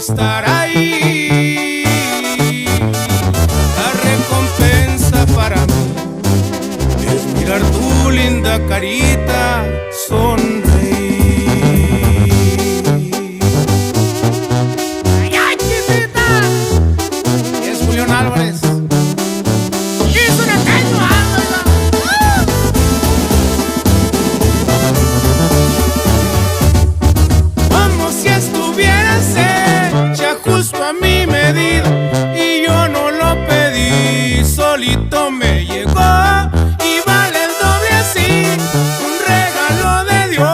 estar ahí. La recompensa para mí es mirar tu linda carita sonreír. ¡Ay, ay, chiquita! Es Julián Álvarez. ¡Es un eterno ángel! Como si estuvieras hecha justo a mí.